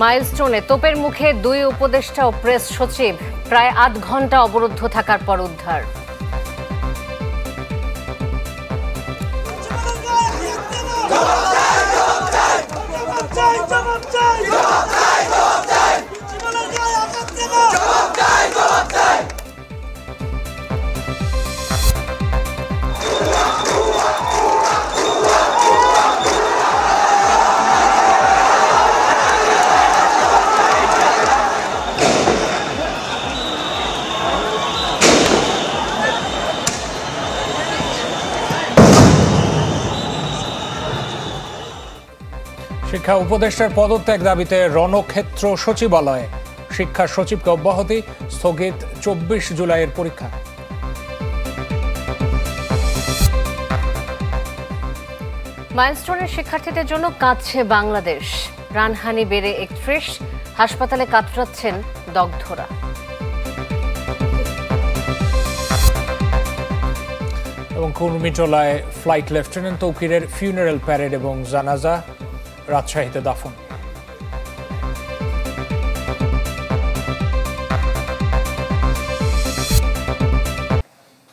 মাইলস্টোনে তোপের মুখে দুই উপদেষ্টা ও প্রেস সচিব, প্রায় ৮ ঘন্টা অবরুদ্ধ থাকার পর উদ্ধার। শিক্ষা উপদেষ্টার পদত্যাগ দাবিতে রণক্ষেত্র সচিবালয়ে, শিক্ষা সচিবকে অব্যাহতি, স্থগিত ২৪ জুলাইয়ের পরীক্ষা। মাইলস্টোনের শিক্ষার্থীদের জন্য কাঁদছে বাংলাদেশ। প্রাণহানি বেড়ে ৩১, হাসপাতালে কাতরাচ্ছেন দগ্ধরা। এবং কুর্মিটোলায় ফ্লাইট লেফটেন্যান্ট তৌকিরের ফিউনারেল প্যারেড এবং জানাজা, রাজশাহীতে দাফন।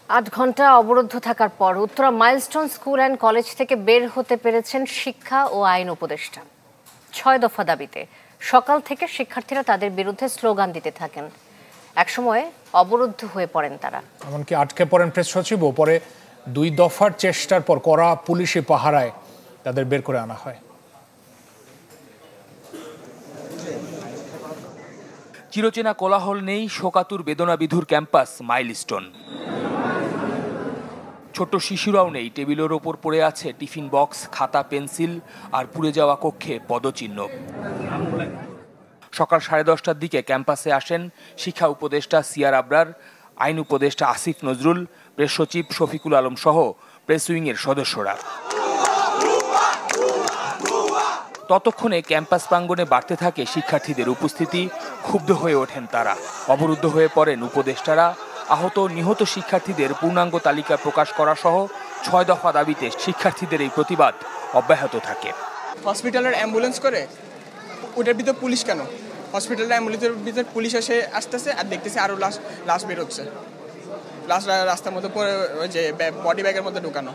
৮ ঘন্টা অবরুদ্ধ থাকার পর Uttara milestone school and college থেকে বের হতে পেরেছেন শিক্ষা ও আইন উপদেষ্টা। ৬ দফা দাবিতে সকাল থেকে শিক্ষার্থীরা তাদের বিরুদ্ধে স্লোগান দিতে থাকেন। একসময় অবরুদ্ধ হয়ে পড়েন তারা, এমনকি আটকে পড়েন প্রেস সচিবও। পরে ২ দফার চেষ্টার পর কড়া পুলিশি পাহারায় তাদের বের করে আনা হয়। চিরচেনা কোলাহল নেই, শোকাতুর বেদনাবিধুর ক্যাম্পাস মাইলস্টোন। ছোট শিশুরাও নেই, টেবিলের ওপর পড়ে আছে টিফিন বক্স, খাতা, পেন্সিল আর পুড়ে যাওয়া কক্ষে পদচিহ্ন। সকাল 10:30টার দিকে ক্যাম্পাসে আসেন শিক্ষা উপদেষ্টা সিয়ার আবরার, আইন উপদেষ্টা আসিফ নজরুল, প্রেস সচিব শফিকুল আলম সহ প্রেস উইংয়ের সদস্যরা। ততক্ষণে ক্যাম্পাস প্রাঙ্গণে বাড়তে থাকে শিক্ষার্থীদের উপস্থিতি। ক্ষুব্ধ হয়ে ওঠেন তারা, অবরুদ্ধ হয়ে পড়েন উপদেষ্টারা। আহত নিহত শিক্ষার্থীদের পূর্ণাঙ্গ তালিকা প্রকাশ করা সহ ৬ দফা দাবিতে শিক্ষার্থীদের এই প্রতিবাদ অব্যাহত থাকে। হসপিটালের অ্যাম্বুলেন্স করে ওটার ভিতর পুলিশ কেন? হসপিটালের অ্যাম্বুলেন্সের ভিতর পুলিশ এসে আসতেছে আর দেখতেছে আরও লাশ বেরোচ্ছে। রাস্তার মধ্যে পরে ওই যে বডি ব্যাগের মধ্যে ঢুকানো।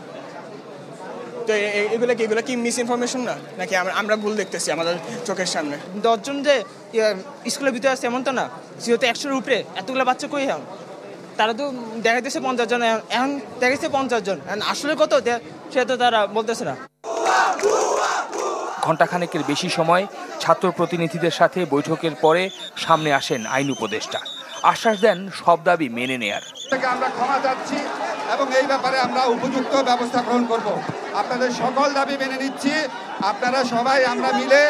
তো এগুলো কি মিস ইনফরমেশন না, নাকি আমরা ভুল দেখতেছি আমাদের চোখের সামনে? 10 জন যে স্কুলের ভিতরে আছে এমন তো না, যেহেতু 100-এর উপরে এতগুলো বাচ্চা কই এখন? তারা তো দেখাইতেছে 50 জন, এখন দেখাইছে 50 জন, আসলে কত সেটা তো তারা বলতেছে না। ঘণ্টাখানেকের বেশি সময় ছাত্র প্রতিনিধিদের সাথে বৈঠকের পরে সামনে আসেন আইন উপদেষ্টা। আশ্বাস দেন সব দাবি মেনে নেয়ার। আমরা ক্ষমা চাচ্ছি এবং এই ব্যাপারে আমরা উপযুক্ত ব্যবস্থা গ্রহণ করব। আপনাদের সকল দাবি মেনে নিচ্ছি। আপনারা সবাই আমরা মিলে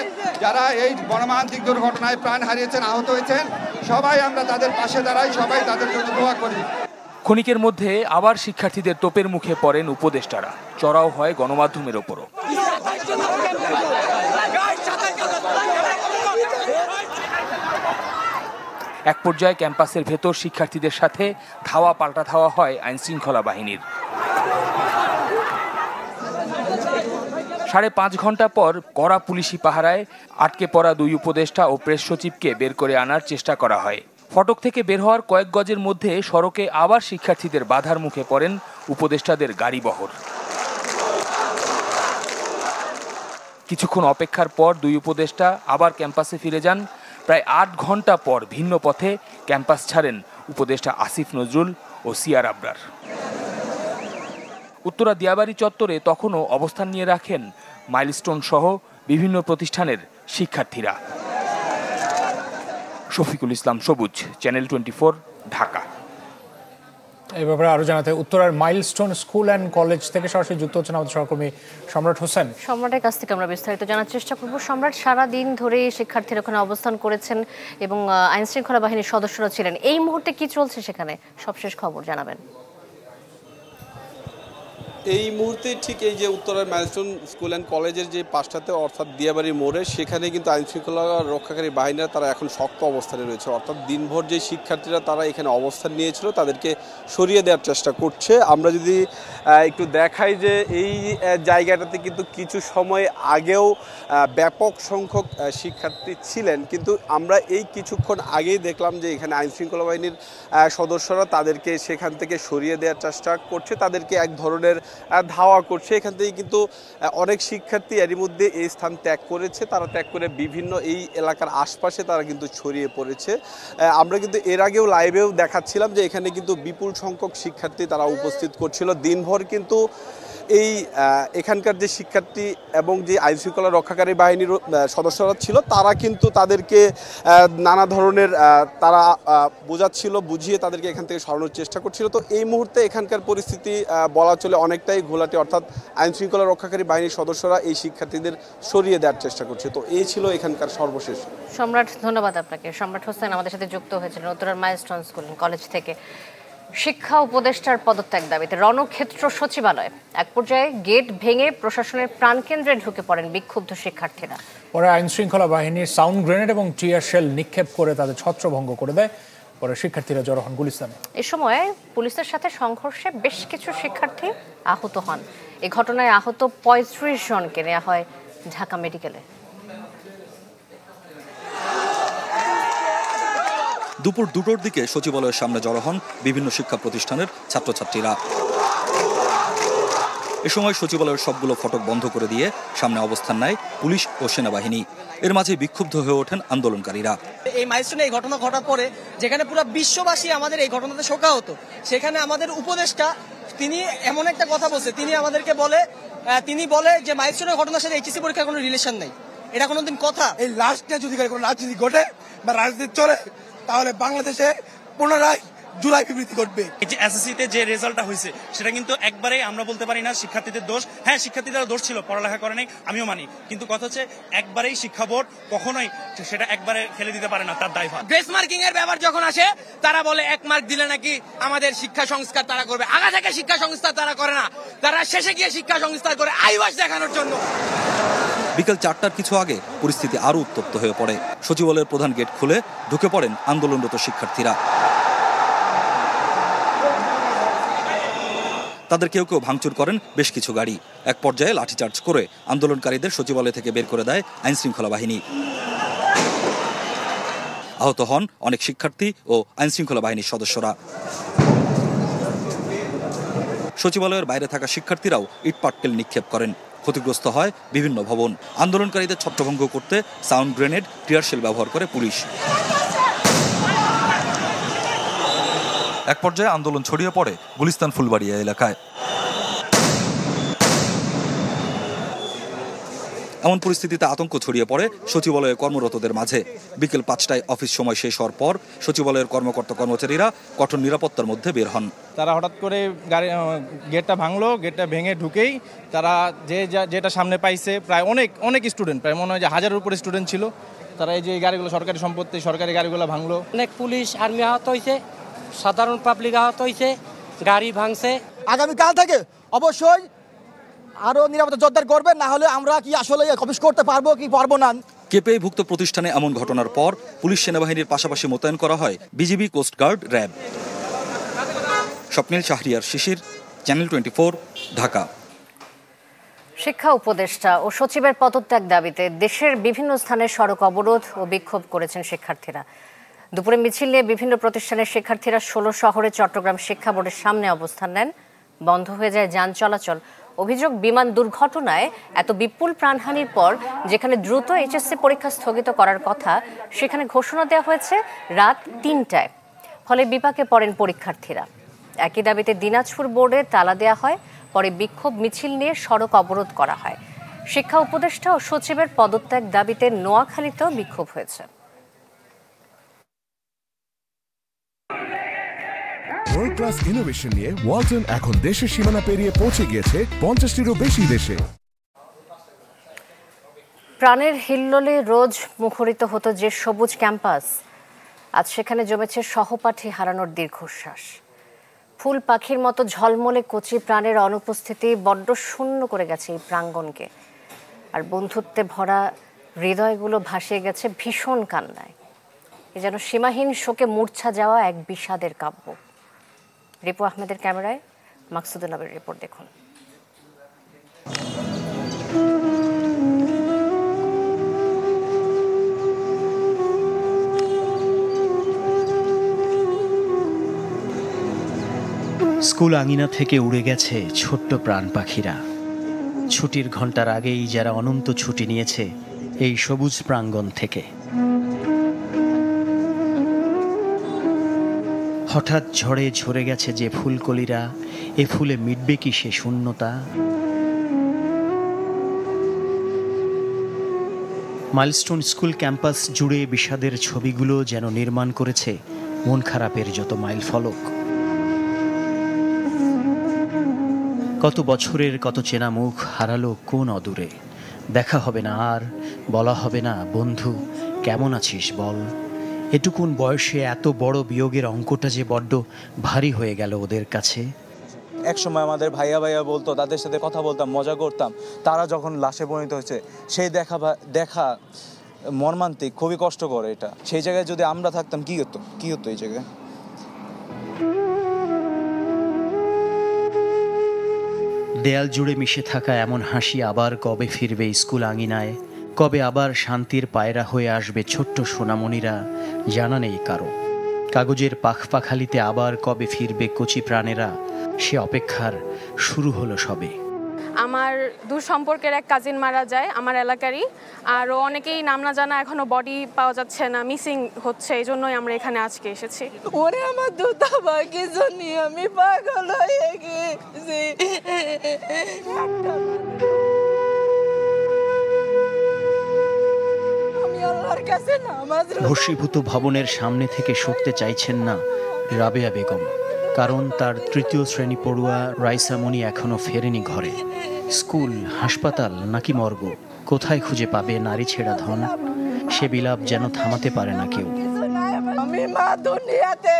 যারা এই মর্মান্তিক দুর্ঘটনায় প্রাণ হারিয়েছেন, আহত হয়েছেন, সবাই আমরা তাদের পাশে দাঁড়াই, সবাই তাদের জন্য দোয়া করি। ক্ষণিকের মধ্যে আবার শিক্ষার্থীদের তোপের মুখে পড়েন উপদেষ্টারা। চড়াও হয় গণমাধ্যমের ওপরও। এক পর্যায়ে ক্যাম্পাসের ভেতর শিক্ষার্থীদের সাথে ধাওয়া পাল্টা ধাওয়া হয় আইনশৃঙ্খলা বাহিনীর। 5.5 ঘন্টা পর কড়া পুলিশি পাহারায় আটকে পড়া 2 উপদেষ্টা ও প্রেস সচিবকে বের করে আনার চেষ্টা করা হয়। ফটক থেকে বের হওয়ার কয়েক গজের মধ্যে সড়কে আবার শিক্ষার্থীদের বাধার মুখে পড়েন উপদেষ্টাদের গাড়িবহর। কিছুক্ষণ অপেক্ষার পর 2 উপদেষ্টা আবার ক্যাম্পাসে ফিরে যান। প্রায় 8 ঘন্টা পর ভিন্ন পথে ক্যাম্পাস ছাড়েন উপদেষ্টা আসিফ নজরুল ও সিয়ার আবরার। উত্তরা দিয়াবাড়ি চত্বরে তখনও অবস্থান নিয়ে রাখেন মাইলস্টোন সহ বিভিন্ন প্রতিষ্ঠানের শিক্ষার্থীরা। শফিকুল ইসলাম সবুজ, চ্যানেল 24, ঢাকা। এই ব্যাপারে আরো জানাতে উত্তরার মাইলস্টোন স্কুল অ্যান্ড কলেজ থেকে সরাসরি যুক্ত হচ্ছেন আমাদের সহকর্মী সম্রাট হোসেন। সম্রাটের কাছ থেকে আমরা বিস্তারিত জানার চেষ্টা করব। সম্রাট, সারাদিন ধরে শিক্ষার্থীরা ওখানে অবস্থান করেছেন এবং আইনশৃঙ্খলা বাহিনীর সদস্যরা ছিলেন। এই মুহূর্তে কি চলছে সেখানে, সবশেষ খবর জানাবেন। এই মুহূর্তে ঠিক এই যে উত্তরার মাইলস্টোন স্কুল অ্যান্ড কলেজের যে পাশটাতে অর্থাৎ দিয়াবাড়ির মোড়ে সেখানে কিন্তু আইনশৃঙ্খলা রক্ষাকারী বাহিনীরা তারা এখন শক্ত অবস্থানে রয়েছে। অর্থাৎ দিনভর যে শিক্ষার্থীরা তারা এখানে অবস্থান নিয়েছিল তাদেরকে সরিয়ে দেওয়ার চেষ্টা করছে। আমরা যদি একটু দেখাই যে এই জায়গাটাতে কিন্তু কিছু সময় আগেও ব্যাপক সংখ্যক শিক্ষার্থী ছিলেন, কিন্তু আমরা এই কিছুক্ষণ আগেই দেখলাম যে এখানে আইনশৃঙ্খলা বাহিনীর সদস্যরা তাদেরকে সেখান থেকে সরিয়ে দেওয়ার চেষ্টা করছে, তাদেরকে এক ধরনের ধাওয়া করছে। এখান থেকে কিন্তু অনেক শিক্ষার্থী এরই মধ্যে এই স্থান ত্যাগ করেছে, তারা ত্যাগ করে বিভিন্ন এই এলাকার আশপাশে তারা কিন্তু ছড়িয়ে পড়েছে। আমরা কিন্তু এর আগেও লাইভেও দেখাচ্ছিলাম যে এখানে কিন্তু বিপুল সংখ্যক শিক্ষার্থী তারা উপস্থিত করছিল। দিনভর কিন্তু এই এখানকার যে শিক্ষার্থী এবং যে আইনশৃঙ্খলা রক্ষাকারী বাহিনীর সদস্যরা ছিল তারা কিন্তু তাদেরকে নানা ধরনের তারা বোঝাচ্ছিল, বুঝিয়ে তাদেরকে এখান থেকে সরানোর চেষ্টা করছিল। তো এই মুহূর্তে এখানকার পরিস্থিতি বলা চলে অনেকটাই ঘোলাটে, অর্থাৎ আইনশৃঙ্খলা রক্ষাকারী বাহিনীর সদস্যরা এই শিক্ষার্থীদের সরিয়ে দেওয়ার চেষ্টা করছে। তো এই ছিল এখানকার সর্বশেষ। সম্রাট, ধন্যবাদ আপনাকে। সম্রাট হোসেন আমাদের সাথে যুক্ত হয়েছিলেন উত্তরার মাইলস্টোন স্কুল কলেজ থেকে। শিক্ষা উপদেষ্টার পদত্যাগ দাবিতে রণক্ষেত্র সচিবালয়, এক পর্যায়ে গেট ভেঙে প্রশাসনের প্রাণকেন্দ্রে ঢুকে পড়েন বিক্ষুব্ধ শিক্ষার্থীরা। পরে আইনশৃঙ্খলা বাহিনীর সাউন্ড গ্রেনেড এবং টিয়ার শেল নিক্ষেপ করে তাদের ছত্রভঙ্গ করে দেয়। পরে শিক্ষার্থীরা জড়ো হন গুলিস্তানে। এ সময় পুলিশের সাথে সংঘর্ষে বেশ কিছু শিক্ষার্থী আহত হন। এই ঘটনায় আহত ৩৫ জনকে নেওয়া হয় ঢাকা মেডিকেলে। দুপুর 2টোর দিকে সচিবালয়ের সামনে জড়ো হন বিভিন্ন শিক্ষা প্রতিষ্ঠানের ছাত্রছাত্রীরা। এ সময় সচিবালয়ের সবগুলো ফটক বন্ধ করে দিয়ে সামনে অবস্থান নেয় পুলিশ ও সেনাবাহিনী। এর মাঝে বিক্ষুব্ধ হয়ে ওঠেন আন্দোলনকারীরা। এই মাইলস্টোনে এই ঘটনা ঘটার পরে যেখানে পুরো বিশ্ববাসী আমাদের এই ঘটনাতে শোকাহত, সেখানে আমাদের উপদেষ্টা তিনি এমন একটা কথা বলছে, তিনি বলে যে মাইলস্টোনের ঘটনার সাথে এইচএসসি পরীক্ষার কোনো রিলেশন নেই। এটা কোনোদিন কথা? এই লাস্টে যদি কোনো রাজনীতি ঘটে বা রাজনীতি চলে তাহলে বাংলাদেশে পুনরায় জুলাই বিবৃতি ঘটবে। এই যে এসএসসিতে যে রেজাল্টটা হয়েছে সেটা কিন্তু একবারে আমরা বলতে পারি না শিক্ষার্থীদের দোষ। হ্যাঁ, শিক্ষার্থীদের দোষ ছিল, পড়ালেখা করে নাই, আমিও মানি, কিন্তু কথা হচ্ছে একবারেই শিক্ষা বোর্ড কখনোই সেটা একবারে ফেলে দিতে পারে না তার দায়ভার। গ্রেস মার্কিং এর ব্যাপার যখন আসে তারা বলে 1 মার্ক দিলে নাকি আমাদের শিক্ষা সংস্কার তারা করবে। আগা থেকে শিক্ষা সংস্কার তারা করে না, তারা শেষে গিয়ে শিক্ষা সংস্কার করে আইওয়াস দেখানোর জন্য। বিকেল 4টার কিছু আগে পরিস্থিতি আরো উত্তপ্ত হয়ে পড়ে। সচিবালয়ের প্রধান গেট খুলে ঢুকে পড়েন আন্দোলনরত শিক্ষার্থীরা। তাদের কেউ কেউ ভাঙচুর করেন বেশ কিছু গাড়ি। এক পর্যায়ে লাঠিচার্জ করে আন্দোলনকারীদের সচিবালয় থেকে বের করে দেয় আইনশৃঙ্খলা বাহিনী। আহত হন অনেক শিক্ষার্থী ও আইনশৃঙ্খলা বাহিনীর সদস্যরা। সচিবালয়ের বাইরে থাকা শিক্ষার্থীরাও ইটপাটকেল নিক্ষেপ করেন। ক্ষতিগ্রস্ত হয় বিভিন্ন ভবন। আন্দোলনকারীদের ছত্রভঙ্গ করতে সাউন্ড গ্রেনেড, টিয়ার শেল ব্যবহার করে পুলিশ। এক পর্যায়ে আন্দোলন ছড়িয়ে পড়ে গুলিস্তান ফুলবাড়িয়া এলাকায়। এমন পরিস্থিতিতে আতঙ্ক ছড়িয়ে পড়ে সচিবালয়ে কর্মরতদের মাঝে। বিকেল 5টায় অফিস সময় শেষ হওয়ার পর সচিবালয়ের কর্মকর্তা কর্মচারীরা কঠোর নিরাপত্তার মধ্যে বের হন। তারা হঠাৎ করে গেটটা ভাঙলো, গেটটা ভেঙে ঢুকেই তারা যেটা সামনে পাইছে প্রায় অনেক স্টুডেন্ট, প্রায় মনে হয় যে 1000-এর উপরে স্টুডেন্ট ছিল। তারা এই যে গাড়িগুলো সরকারি সম্পত্তি, সরকারি গাড়িগুলো ভাঙলো। অনেক পুলিশ আর্মি আহত হয়েছে, সাধারণ পাবলিক আহত হয়েছে, গাড়ি ভাঙছে। আগামীকাল থেকে অবশ্যই আরো নিরাপত্তা জোরদার করবে, না হলে আমরা কি আসলে অফিস করতে পারবো কি পারবো না। কেপিআইভুক্ত প্রতিষ্ঠানে এমন ঘটনার পর পুলিশ সেনাবাহিনীর পাশাপাশি মোতায়েন করা হয় বিজিবি, কোস্টগার্ড, র্যাব। স্বপ্নিল শাহরিয়ার শিশির, চ্যানেল 24, ঢাকা। শিক্ষা উপদেষ্টা ও সচিবের পদত্যাগ দাবিতে দেশের বিভিন্ন স্থানে সড়ক অবরোধ ও বিক্ষোভ করেছেন শিক্ষার্থীরা। দুপুরে মিছিল নিয়ে বিভিন্ন প্রতিষ্ঠানের শিক্ষার্থীরা 16 শহরে চট্টগ্রাম শিক্ষা বোর্ডের সামনে অবস্থান নেন। বন্ধ হয়ে যায় যান চলাচল। অভিযোগ, বিমান দুর্ঘটনায় এত বিপুল প্রাণহানির পর যেখানে দ্রুত এইচএসসি পরীক্ষা স্থগিত করার কথা সেখানে ঘোষণা দেওয়া হয়েছে রাত 3টায়। ফলে বিপাকে পড়েন পরীক্ষার্থীরা। একই দাবিতে দিনাজপুর বোর্ডে তালা দেওয়া হয়। পরে বিক্ষোভ মিছিল নিয়ে সড়ক অবরোধ করা হয়। শিক্ষা উপদেষ্টা ও সচিবের পদত্যাগ দাবিতে নোয়াখালীতেও বিক্ষোভ হয়েছে। ওয়ার্ল্ড ক্লাস ইনোভেশন নিয়ে ওয়ালটন এখন দেশের সীমানা পেরিয়ে পৌঁছে গিয়েছে 50টিরও বেশি দেশে। প্রাণের হিল্লোলে রোজ মুখরিত হতো যে সবুজ ক্যাম্পাস, আজ সেখানে জমেছে সহপাঠী হারানোর দীর্ঘশ্বাস। ফুল পাখির মতো ঝলমলে কচি প্রাণের অনুপস্থিতি বড্ড শূন্য করে গেছে এই প্রাঙ্গণকে। আর বন্ধুত্বে ভরা হৃদয়গুলো ভাসিয়ে গেছে ভীষণ কান্নায়। এ যেন সীমাহীন শোকে মূর্ছা যাওয়া এক বিষাদের কাব্য। রিপু আহমেদের ক্যামেরায় মাকসুদুল নবীর রিপোর্ট দেখুন। স্কুল আঙিনা থেকে উড়ে গেছে ছোট্ট প্রাণ পাখিরা। ছুটির ঘন্টার আগেই যারা অনন্ত ছুটি নিয়েছে এই সবুজ প্রাঙ্গণ থেকে। হঠাৎ ঝড়ে ঝরে গেছে যে ফুলকলিরা, এ ফুলে মিটবে কি সে শূন্যতা? মাইলস্টোন স্কুল ক্যাম্পাস জুড়ে বিষাদের ছবিগুলো যেন নির্মাণ করেছে মন খারাপের যত মাইল ফলক। কত বছরের কত চেনা মুখ হারালো কোন অদূরে। দেখা হবে না আর, বলা হবে না বন্ধু কেমন আছিস বল। এটুকুন বয়সে এত বড় বিয়োগের অঙ্কটা যে বড্ড ভারী হয়ে গেল ওদের কাছে। একসময় আমাদের ভাইয়া ভাইয়া বলতো, তাদের সাথে কথা বলতাম, মজা করতাম। তারা যখন লাশে পরিণত হয়েছে, সেই দেখা মর্মান্তিক, খুবই কষ্ট করে এটা। সেই জায়গায় যদি আমরা থাকতাম কি হতো এই জায়গায়? দেয়াল জুড়ে মিশে থাকা এমন হাসি আবার কবে ফিরবে স্কুল আঙিনায়? কবে আবার শান্তির পায়রা হয়ে আসবে ছোট্ট সোনামণিরা? জানা নেই কারো। কাগজের পাখপাখালিতে আবার কবে ফিরবে কচি প্রাণেরা? সে অপেক্ষার শুরু হলো সবে। আমার দূর সম্পর্কের এক কাজিন মারা যায় আমার এলাকারই। আরও অনেকেই নাম না জানা এখনো বডি পাওয়া যাচ্ছে না, মিসিং হচ্ছে। এই জন্যই আমরা এখানে আজকে এসেছি। ওরে আমার দুটা বাকি জন্য আমি পাগল হয়ে গেছি। আমি আল্লাহর কাছে নামাজ ভস্মীভূত ভবনের সামনে থেকে সরতে চাইছেন না রাবেয়া বেগম, কারণ তার তৃতীয় শ্রেণী পড়ুয়া রাইসা মনি এখনো ফেরেনি ঘরে। স্কুল, হাসপাতাল নাকি মর্গ, কোথায় খুঁজে পাবে নারী ছেঁড়া ধন? সে বিলাপ যেন থামাতে পারে না কেউ। আমি মা দুনিয়াতে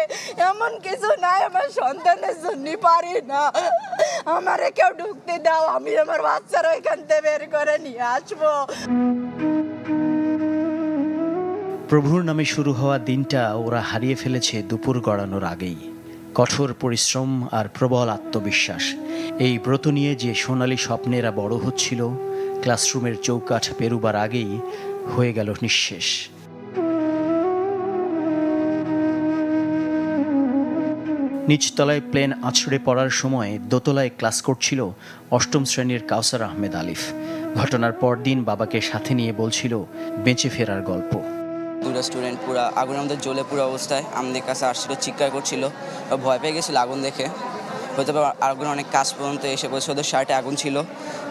এমন কিছু নাই আমার সন্তানের জন্য পারি না। আমারে কেউ ঢুকতে দাও, আমি আমার বাচ্চারা এখান থেকে বের করে নিয়ে আসবো। প্রভুর নামে শুরু হওয়া দিনটা ওরা হারিয়ে ফেলেছে দুপুর গড়ানোর আগেই। কঠোর পরিশ্রম আর প্রবল আত্মবিশ্বাস, এই ব্রত নিয়ে যে সোনালী স্বপ্নেরা বড় হচ্ছিল, ক্লাসরুমের চৌকাঠ পেরুবার আগেই হয়ে গেল নিঃশেষ। নিচতলায় প্লেন আছড়ে পড়ার সময় দোতলায় ক্লাস করছিল অষ্টম শ্রেণীর কাউসার আহমেদ আলিফ। ঘটনার পরদিন বাবাকে সাথে নিয়ে বলছিল বেঁচে ফেরার গল্প। দুটো স্টুডেন্ট পুরো আগুনের মধ্যে জ্বলে পুরো অবস্থায় আমাদের কাছে আসছিল, চিৎকার করছিল, ভয় পেয়ে গেছিল আগুন দেখে। হয়তো আগুন অনেক কাজ পর্যন্ত এসে পড়েছে, ওদের শার্টে আগুন ছিল।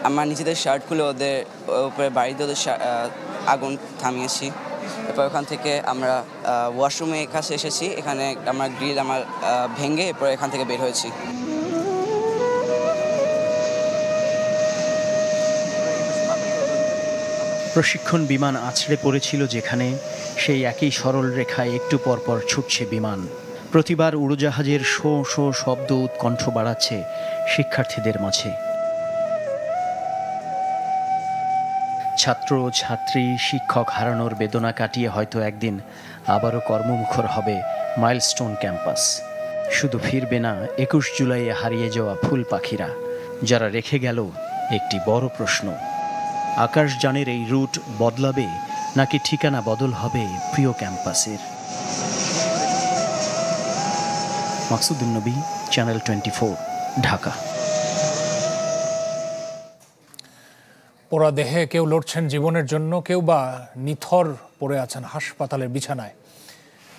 আমার নিজেদের শার্ট খুলে ওদের উপরে বাড়িতে ওদের আগুন থামিয়েছি। এরপর ওখান থেকে আমরা ওয়াশরুমে কাছে এসেছি, এখানে আমার গ্রিল ভেঙে এরপর এখান থেকে বের হয়েছি। প্রশিক্ষণ বিমান আছড়ে পড়েছিল যেখানে, সেই একই সরল রেখায় একটু পরপর ছুটছে বিমান। প্রতিবার উড়োজাহাজের শো শো শব্দ উৎকণ্ঠ বাড়াচ্ছে শিক্ষার্থীদের মাঝে। ছাত্র ছাত্রী শিক্ষক হারানোর বেদনা কাটিয়ে হয়তো একদিন আবারও কর্মমুখর হবে মাইলস্টোন ক্যাম্পাস। শুধু ফিরবে না 21 জুলাইয়ে হারিয়ে যাওয়া ফুল পাখিরা, যারা রেখে গেল একটি বড় প্রশ্ন। আকাশযানের এই রুট বদলাবে নাকি ঠিকানা বদল হবে প্রিয় ক্যাম্পাসের? মাকসুদুল নবী, চ্যানেল 24, ঢাকা। পোড়া দেহে কেউ লড়ছেন জীবনের জন্য, কেউ বা নিথর পড়ে আছেন হাসপাতালের বিছানায়।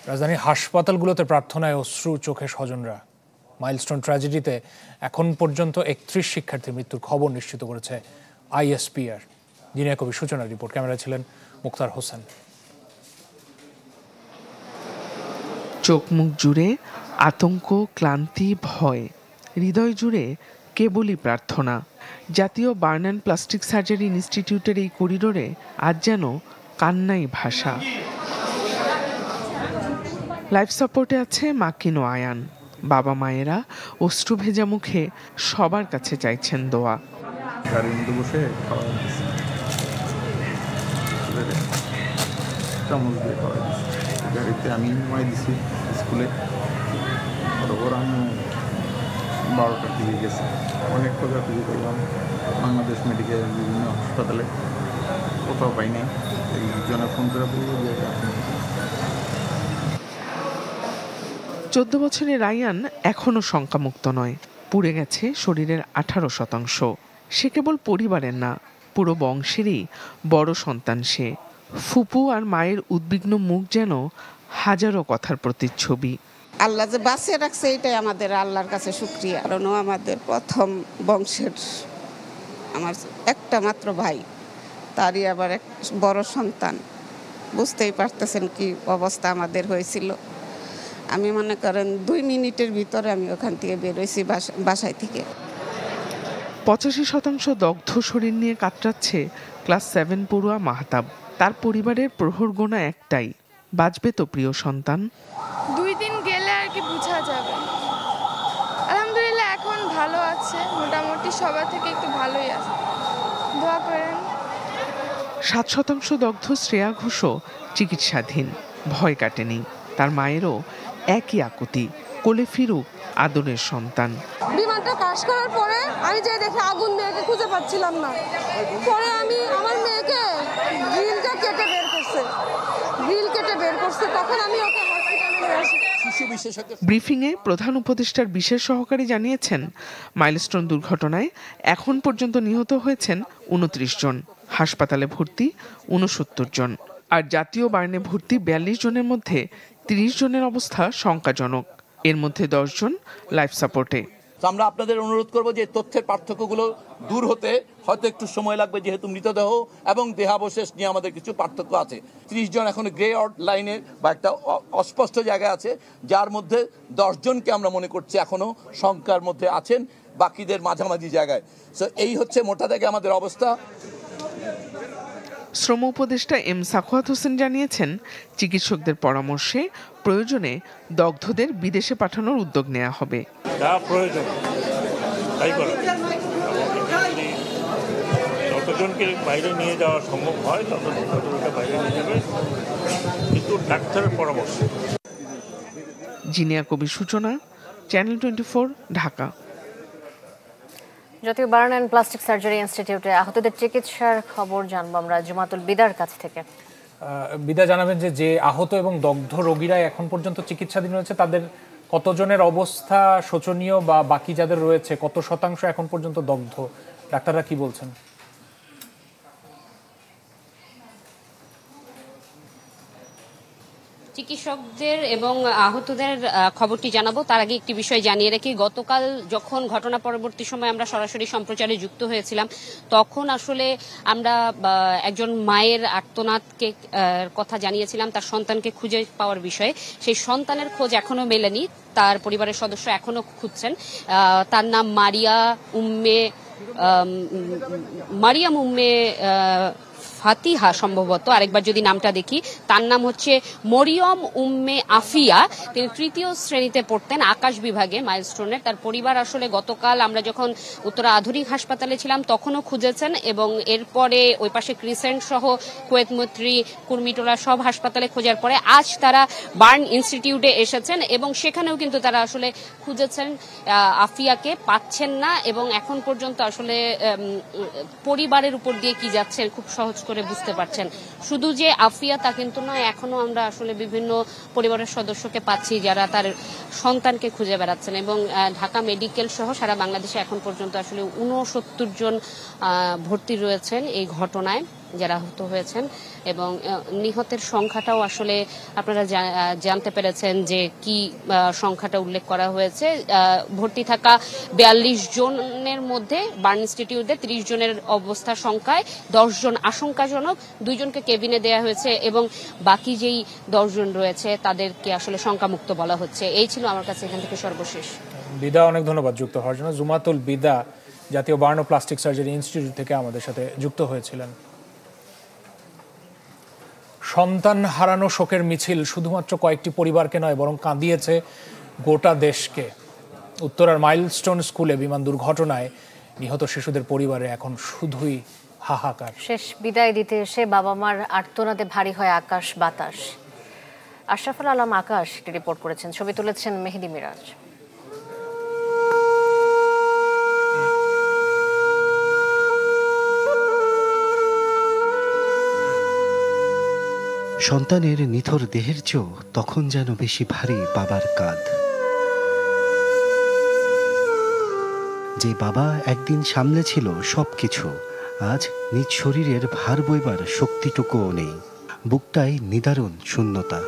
রাজধানীর হাসপাতালগুলোতে প্রার্থনায় অশ্রু চোখে স্বজনরা। মাইলস্টোন ট্র্যাজেডিতে এখন পর্যন্ত 31 শিক্ষার্থীর মৃত্যুর খবর নিশ্চিত করেছে ISPR। জিনিয়া কবি সূচনার রিপোর্ট, ক্যামেরায় ছিলেন মুক্তার হোসেন। চোখ মুখ জুড়ে আতঙ্ক, ক্লান্তি, ভয়, হৃদয় জুড়ে কেবলই প্রার্থনা। জাতীয় বার্ন অ্যান্ড প্লাস্টিক সার্জারি ইনস্টিটিউটের এই করিডোরে আজ যেন কান্নাই ভাষা। লাইফ সাপোর্টে আছে মাকিন ও আয়ান। বাবা মায়েরা অশ্রু ভেজা মুখে সবার কাছে চাইছেন দোয়া। গাড়ির মধ্যে বসে খাওয়া দিচ্ছে, চামচ দিয়ে খাওয়া দিচ্ছে। গাড়িতে আমি মাই দিছি স্কুলে, বরাবর আমি 12টার দিকে গেছি। অনেক খোঁজাখুঁজি করলাম বাংলাদেশ মেডিকেল বিভিন্ন হাসপাতালে, কোথাও পাই নাই। একজনে ফোন করে বলল যে 14 বছরের রায়ান এখনও শঙ্কামুক্ত নয়। পুড়ে গেছে শরীরের 18%। সে কেবল পরিবারের না, পুরো বংশেরই বড় সন্তান সে। ফুপু আর মায়ের উদ্বিগ্ন মুখ যেন হাজারো কথার প্রতিচ্ছবি। আল্লাহ যে বাঁচিয়ে রাখছে এটাই আমাদের আল্লাহর কাছে শুকরিয়া। কারণ ও আমাদের প্রথম বংশের, আমার একটা মাত্র ভাই, তারই আবার এক বড় সন্তান। বুঝতেই পারতেছেন কি অবস্থা আমাদের হয়েছিল। আমি মনে করেন 2 মিনিটের ভিতরে আমি ওখান থেকে বেরোইছি বাসায় থেকে। 85% দগ্ধ শরীর নিয়ে কাতরাচ্ছে ক্লাস 7 পড়ুয়া মাহতাব। তার পরিবারের প্রহর গোনা একটাই, বাঁচবে তো প্রিয় সন্তান। 2 দিন গেলে আর কি বোঝা যাবে। আলহামদুলিল্লাহ এখন ভালো আছে, মোটামুটি সবার থেকে একটু ভালোই আছে, দোয়া করেন। 7% দগ্ধ শ্রেয়া ঘোষও চিকিৎসাধীন, ভয় কাটেনি। তার মায়েরও একই আকুতি, কোলে ফিরুক আদরের সন্তান। বিমানটা ক্র্যাশ করার পরে আমি যে দেখি আগুন, মেয়েকে খুঁজে পাচ্ছিলাম না। পরে আমি আমার মেয়েকে গ্রিলটা কেটে বের করছে, তখন আমি ওকে হসপিটালে নিয়ে আসি। ব্রিফিংয়ে প্রধান উপদেষ্টার বিশেষ সহকারী জানিয়েছেন, মাইলস্টোন দুর্ঘটনায় এখন পর্যন্ত নিহত হয়েছেন 29 জন, হাসপাতালে ভর্তি 69 জন, আর জাতীয় বার্নে ভর্তি 42 জনের মধ্যে 30 জনের অবস্থা শঙ্কাজনক। এর মধ্যে 10 জন লাইফ সাপোর্টে। আমরা আপনাদের অনুরোধ করব যে তথ্যের পার্থক্যগুলো দূর হতে হয়তো একটু সময় লাগবে, যেহেতু মৃতদেহ এবং দেহাবশেষ নিয়ে আমাদের কিছু পার্থক্য আছে। 30 জন এখন গ্রে আউট লাইনের বা একটা অস্পষ্ট জায়গায় আছে, যার মধ্যে 10 জনকে আমরা মনে করছি এখনো শঙ্কার মধ্যে আছেন, বাকিদের মাঝামাঝি জায়গায়। সো এই হচ্ছে মোটা দাগে আমাদের অবস্থা। শ্রম উপদেষ্টা এম সাখাওয়াত হোসেন জানিয়েছেন, চিকিৎসকদের পরামর্শে প্রয়োজনে দগ্ধদের বিদেশে পাঠানোর উদ্যোগ নেওয়া হবে। যা প্রয়োজন তাই করা, যতজনকে বাইরে নিয়ে যাওয়া সম্ভব হয় ততজনকে বাইরে নিয়ে যাবে, কিন্তু ডাক্তারের পরামর্শ। জিনিয়া কবি সূচনা, চ্যানেল 24, ঢাকা। জাতীয় বার্ন অ্যান্ড প্লাস্টিক সার্জারি ইনস্টিটিউটে আহতদের চিকিৎসার খবর জানবো আমরা জুমাতুল বিদার কাছ থেকে। বিদা, জানাবেন যে আহত এবং দগ্ধ রোগীরা এখন পর্যন্ত চিকিৎসাধীন রয়েছে, তাদের কতজনের অবস্থা শোচনীয়, বা বাকি যাদের রয়েছে কত শতাংশ এখন পর্যন্ত দগ্ধ, ডাক্তাররা কি বলছেন? চিকিৎসকদের এবং আহতদের খবরটি জানাবো, তার আগে একটি বিষয় জানিয়ে রাখি। গতকাল যখন ঘটনা পরবর্তী সময় আমরা সরাসরি সম্প্রচারে যুক্ত হয়েছিলাম, তখন আসলে আমরা একজন মায়ের আর্তনাদকে কথা জানিয়েছিলাম, তার সন্তানকে খুঁজে পাওয়ার বিষয়ে। সেই সন্তানের খোঁজ এখনো মেলেনি, তার পরিবারের সদস্য এখনো খুঁজছেন। তার নাম মারিয়াম উম্মে ফাতিহা সম্ভবত, আরেকবার যদি নামটা দেখি, তার নাম হচ্ছে মরিয়ম উম্মে আফিয়া। তিনি 3য় শ্রেণীতে পড়তেন, আকাশ বিভাগে, মাইলস্টোনের। তার পরিবার আসলে গতকাল আমরা যখন উত্তরা আধুনিক হাসপাতালে ছিলাম তখনও খুঁজেছেন, এবং এরপরে ওই পাশে ক্রিসেন্ট সহ কুয়েত মৈত্রী, কুর্মিটোলা সব হাসপাতালে খোঁজার পরে আজ তারা বার্ন ইনস্টিটিউটে এসেছেন, এবং সেখানেও কিন্তু তারা আসলে খুঁজেছেন আফিয়াকে, পাচ্ছেন না। এবং এখন পর্যন্ত আসলে পরিবারের উপর দিয়ে কি যাচ্ছে খুব সহজ করে বুঝতে পারছেন। শুধু যে আফিয়া তা কিন্তু নয়, এখনো আমরা আসলে বিভিন্ন পরিবারের সদস্যকে পাচ্ছি যারা তার সন্তানকে খুঁজে বেড়াচ্ছেন। এবং ঢাকা মেডিকেল সহ সারা বাংলাদেশে এখন পর্যন্ত আসলে 69 জন ভর্তি রয়েছেন এই ঘটনায়, যারা আহত হয়েছেন। এবং নিহতের সংখ্যাটাও আসলে আপনারা জানতে পেরেছেন যে কি সংখ্যাটা উল্লেখ করা হয়েছে। ভর্তি থাকা 42 জনের মধ্যে বার্ন ইনস্টিটিউটে 30 জনের অবস্থা সংখ্যায় 10 জন আশঙ্কাজনক, 2 জনকে কেবিনে দেওয়া হয়েছে, এবং বাকি যেই 10 জন রয়েছে তাদেরকে আসলে শঙ্কামুক্ত বলা হচ্ছে। এই ছিল আমার কাছে এখান থেকে সর্বশেষ। বিদা, অনেক ধন্যবাদ যুক্ত হওয়ার জন্য। জুমাতুল বিদা জাতীয় বার্ন ও প্লাস্টিক সার্জারি ইনস্টিটিউট থেকে আমাদের সাথে যুক্ত হয়েছিলেন। সন্তান হারানো শোকের মিছিল শুধুমাত্র কয়েকটি পরিবারকে নয়, বরং কাঁদিয়েছে গোটা দেশকে। উত্তরার মাইলস্টোন স্কুলে বিমান দুর্ঘটনায় নিহত শিশুদের পরিবারে এখন শুধুই হাহাকার। শেষ বিদায় দিতে এসে বাবা মার আর্তনাদে ভারী হয় আকাশ বাতাস। আশরাফুল আলম আকাশ রিপোর্ট করেছেন, ছবি তুলেছেন মেহেদি মিরাজ। সন্তানের নিথর দেহের চেয়েও তখন যেন বেশি ভারী বাবার কাঁধ। যে বাবা একদিন সামলেছিল সবকিছু, আজ নিজ শরীরের ভার বইবার শক্তিটুকুও নেই। বুকটায় নিদারুণ শূন্যতা।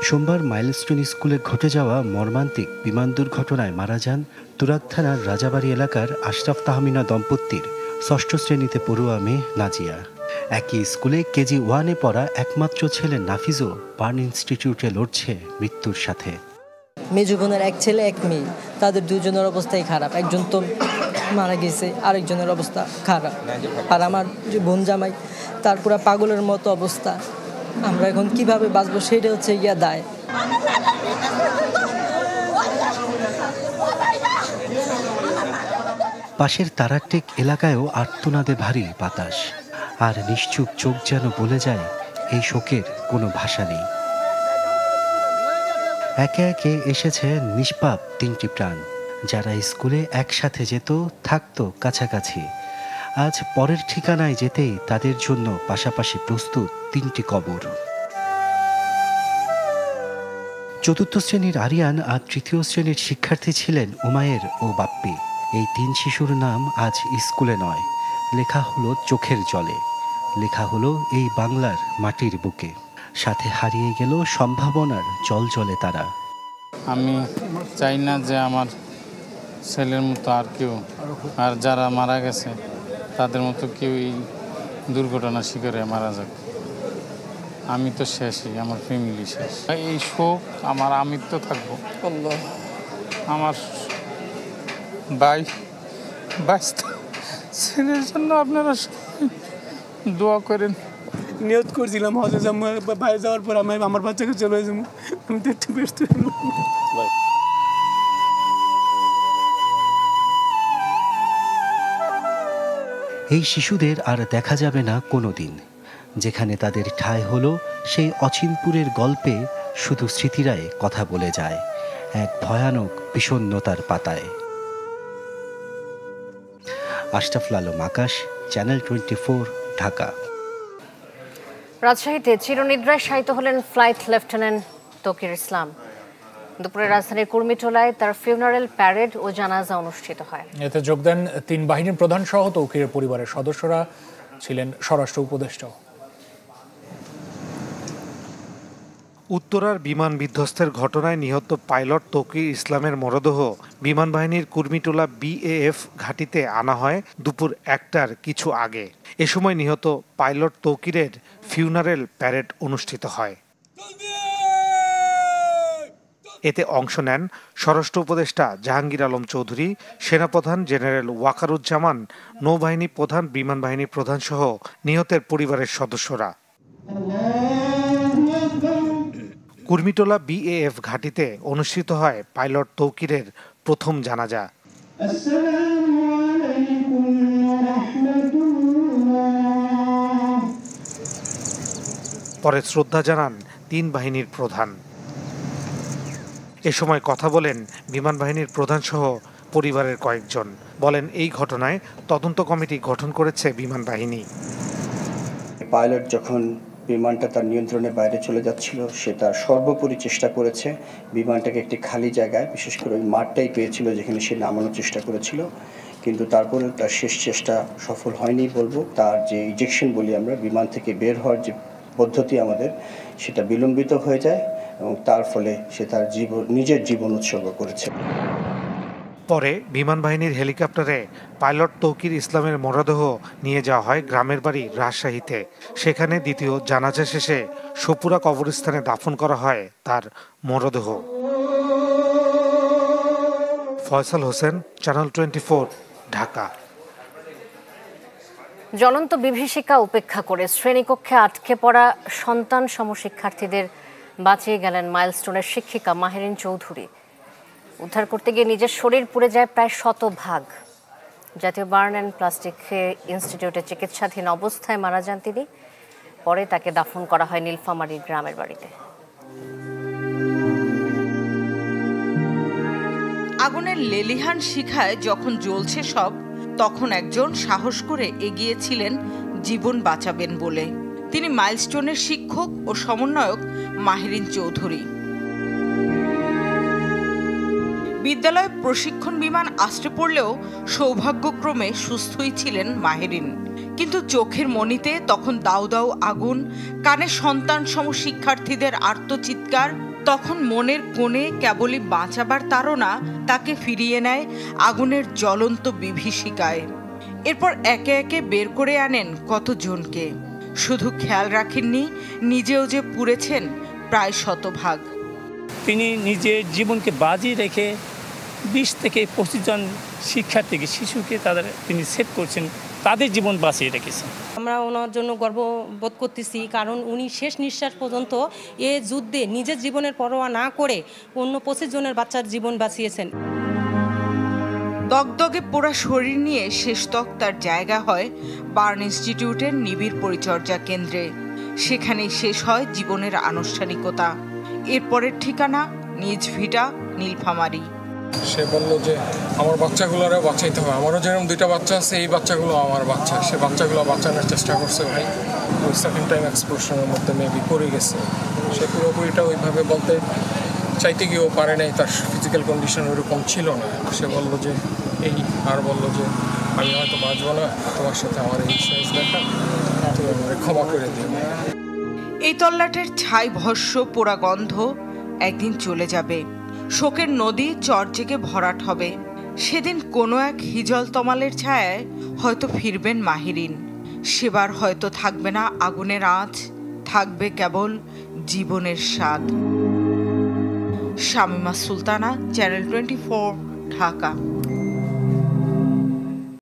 সোমবার মাইলস্টোন স্কুলে ঘটে যাওয়া মর্মান্তিক বিমান দুর্ঘটনায় মারা যান তুরাগ থানার রাজাবাড়ি এলাকার আশরাফ তাহমিনা দম্পতির ৬ষ্ঠ শ্রেণীতে পড়ুয়া মেয়ে নাজিয়া। একই স্কুলে কেজি 1-এ পড়া একমাত্র ছেলে নাফিজও বার্ন ইনস্টিটিউটে লড়ছে মৃত্যুর সাথে। মেজো বোনের এক ছেলে এক মেয়ে, তাদের দুজনের অবস্থাই খারাপ। একজন তো মারা গেছে, আরেকজনের অবস্থা খারাপ। আর আমার যে বোন জামাই, তার পুরো পাগলের মতো অবস্থা। আমরা এখন কিভাবে বাঁচবো সেটা হচ্ছে গিয়া দায়। পাশের তারাটেক এলাকায়ও আর্তনাদে ভারী বাতাস, আর নিশ্চুপ চোখ যেন বলে যায় এই শোকের কোনো ভাষা নেই। একে একে এসেছে নিষ্পাপ 3টি প্রাণ, যারা স্কুলে একসাথে যেত, থাকতো কাছাকাছি। আজ পরের ঠিকানায় যেতেই তাদের জন্য পাশাপাশি প্রস্তুত 3টি কবর। 4র্থ শ্রেণীর আরিয়ান আর 3য় শ্রেণীর শিক্ষার্থী ছিলেন উমায়ের ও বাপ্পি। এই 3 শিশুর নাম আজ স্কুলে নয়, লেখা হলো চোখের জলে, লেখা হলো এই বাংলার মাটির বুকে। সাথে হারিয়ে গেল সম্ভাবনার জলে তারা। আমি চাই না যে আমার ছেলের মতো আর কেউ, আর যারা মারা গেছে তাদের মতো কেউ এই দুর্ঘটনার শিকারে মারা যাক। আমি তো শেষই, আমার ফ্যামিলি শেষ। এই শোক আমার, আমি তো থাকবো। আমার ছেলের জন্য আপনারা দোয়া করেন। নিয়ত করছিলাম হজে যাবো, বাইরে যাওয়ার পর আমি আমার বাচ্চাকে চলে যাবো। আমি তো একটু ব্যস্ত। এই শিশুদের আর দেখা যাবে না কোনো দিন। যেখানে তাদের ঠাঁই হলো সেই অচিনপুরের গল্পে শুধু স্মৃতিরাই কথা বলে যায়, এক ভয়ানক বিষণ্ণতার পাতায়। আশরাফুল আলম আকাশ, চ্যানেল 24, ঢাকা। রাজশাহীতে চিরনিদ্রায় শায়িত হলেন ফ্লাইট লেফটেন্যান্ট তৌকির ইসলাম। দুপুরে রাজধানীর কুর্মিটোলায় তার ফিউনারেল প্যারেড ও জানাজা অনুষ্ঠিত হয়। এতে যোগ দেন 3 বাহিনীর প্রধান সহ তৌকিরের পরিবারের সদস্যরা, ছিলেন স্বরাষ্ট্র উপদেষ্টাও। উত্তরার বিমান বিধ্বস্তের ঘটনায় নিহত পাইলট তৌকির ইসলামের মরদেহ বিমান বাহিনীর কুর্মিটোলা BAF ঘাঁটিতে আনা হয় দুপুর 1টার কিছু আগে। এ সময় নিহত পাইলট তৌকিরের ফিউনারেল প্যারেড অনুষ্ঠিত হয়। এতে অংশ নেন স্বরাষ্ট্র উপদেষ্টা জাহাঙ্গীর আলম চৌধুরী, সেনাপ্রধান জেনারেল ওয়াকারুজ্জামান, নৌবাহিনী প্রধান, বিমান বাহিনী প্রধান সহ নিহতের পরিবারের সদস্যরা। কুর্মিটোলা BAF ঘাঁটিতে অনুষ্ঠিত হয় পাইলট তৌকিরের প্রথম জানাজা। পরে শ্রদ্ধা জানান 3 বাহিনীর প্রধান। এ সময় কথা বলেন বিমান বাহিনীর প্রধান সহ পরিবারের কয়েকজন। বলেন এই ঘটনায় তদন্ত কমিটি গঠন করেছে বিমান বাহিনী। পাইলট যখন বিমানটা তার নিয়ন্ত্রণের বাইরে চলে যাচ্ছিল, সে তার সর্বোপরি চেষ্টা করেছে বিমানটাকে একটি খালি জায়গায়, বিশেষ করে ওই মাঠটাই পেয়েছিল যেখানে সে নামানোর চেষ্টা করেছিল, কিন্তু তারপরে তার শেষ চেষ্টা সফল হয়নি বলবো। তার যে ইজেকশন বলি আমরা, বিমান থেকে বের হওয়ার যে পদ্ধতি আমাদের, সেটা বিলম্বিত হয়ে যায় এবং তার ফলে সে তার নিজের জীবন উৎসর্গ করেছে। পরে বিমান বাহিনীর হেলিকপ্টারে পাইলট তৌকির ইসলামের মরদেহ নিয়ে যাওয়া হয় গ্রামের বাড়ি রাজশাহীতে। সেখানে দ্বিতীয় জানাজা শেষে সপুরা কবরস্থানে দাফন করা হয় তার মরদেহ। ফয়সাল হোসেন, চ্যানেল 24, ঢাকা। জ্বলন্ত বিভীষিকা উপেক্ষা করে শ্রেণীকক্ষে আটকে পড়া সন্তান সমশিক্ষার্থীদের বাঁচিয়ে গেলেন মাইলস্টোনের শিক্ষিকা মাহেরিন চৌধুরী। উদ্ধার করতে গিয়ে নিজের শরীর পুড়ে যায় প্রায় 100 ভাগ। জাতীয় বার্ন অ্যান্ড প্লাস্টিক ইনস্টিটিউটে চিকিৎসাধীন অবস্থায় মারা যান তিনি। পরে তাকে দাফন করা হয় নীলফামারী গ্রামের বাড়িতে। আগুনের লেলিহান শিখায় যখন জ্বলছে সব, তখন একজন সাহস করে এগিয়েছিলেন জীবন বাঁচাবেন বলে। তিনি মাইলস্টোনের শিক্ষক ও সমন্বয়ক মাহেরিন চৌধুরী। বিদ্যালয়ে প্রশিক্ষণ বিমান আশ্রে পড়লেও সৌভাগ্যক্রমে সুস্থই ছিলেন মাহেরিন। কিন্তু চোখের মনিতে তখন দাউ দাউ আগুন, কানে সন্তান সম শিক্ষার্থীদের আর্তচিৎকার। তখন মনের কোণে কেবলই বাঁচাবার তাড়না তাকে ফিরিয়ে নেয় আগুনের জ্বলন্ত বিভীষিকায়। এরপর একে একে বের করে আনেন কতজনকে। শুধু খেয়াল রাখেননি, নিজেও যে পুড়েছেন প্রায় 100 ভাগ। তিনি নিজের জীবনকে বাজি রেখে 20 থেকে 25 জন শিক্ষার্থীকে, শিশুকে তিনি সেভ করছেন, তাদের জীবন বাঁচিয়ে রেখেছেন। আমরা ওনার জন্য গর্ববোধ করতেছি, কারণ উনি শেষ নিঃশ্বাস পর্যন্ত এ যুদ্ধে নিজের জীবনের পরোয়া না করে অন্য 25 জনের বাচ্চার জীবন বাঁচিয়েছেন। দগদগে পোড়া শরীর নিয়ে শেষ তক তার জায়গা হয় বার্ন ইনস্টিটিউটের নিবিড় পরিচর্যা কেন্দ্রে। সেখানেই শেষ হয় জীবনের আনুষ্ঠানিকতা। এরপরের ঠিকানা নিজ ভিটা নীলফামারী। সে বলল যে আমার বাচ্চাগুলোরও বাঁচাইতে হবে, আমারও যেরকম 2টা বাচ্চা আছে, এই বাচ্চাগুলো আমার বাচ্চা। সে বাচ্চাগুলো বাঁচানোর চেষ্টা করছে ভাই। ওই সেকেন্ড টাইম এক্সপ্লোশনের মধ্যে মেবি পড়ে গেছে। সে পুরোপুরিটা ওইভাবে বলতে চাইতে গিয়েও পারে নাই, তার ফিজিক্যাল কন্ডিশন ওইরকম ছিল না। সে বলল যে বলল যে আমি হয়তো বাঁচবো না, তোমার সাথে আমার এই শেষ দেখা, তুমি আমাকে ক্ষমা করে দিও। এই তল্লাটের ছাই ভস্য পোড়া গন্ধ একদিন চলে যাবে। শোকের নদী চরজেগে ভরাট হবে। সেদিন কোনো এক হিজল তমালের ছায়ায় হয়তো ফিরবেন মাহেরিন। সেবার হয়তো থাকবে না আগুনের আঁচ, থাকবে কেবল জীবনের স্বাদ। শামিমা সুলতানা, চ্যানেল 24, ঢাকা।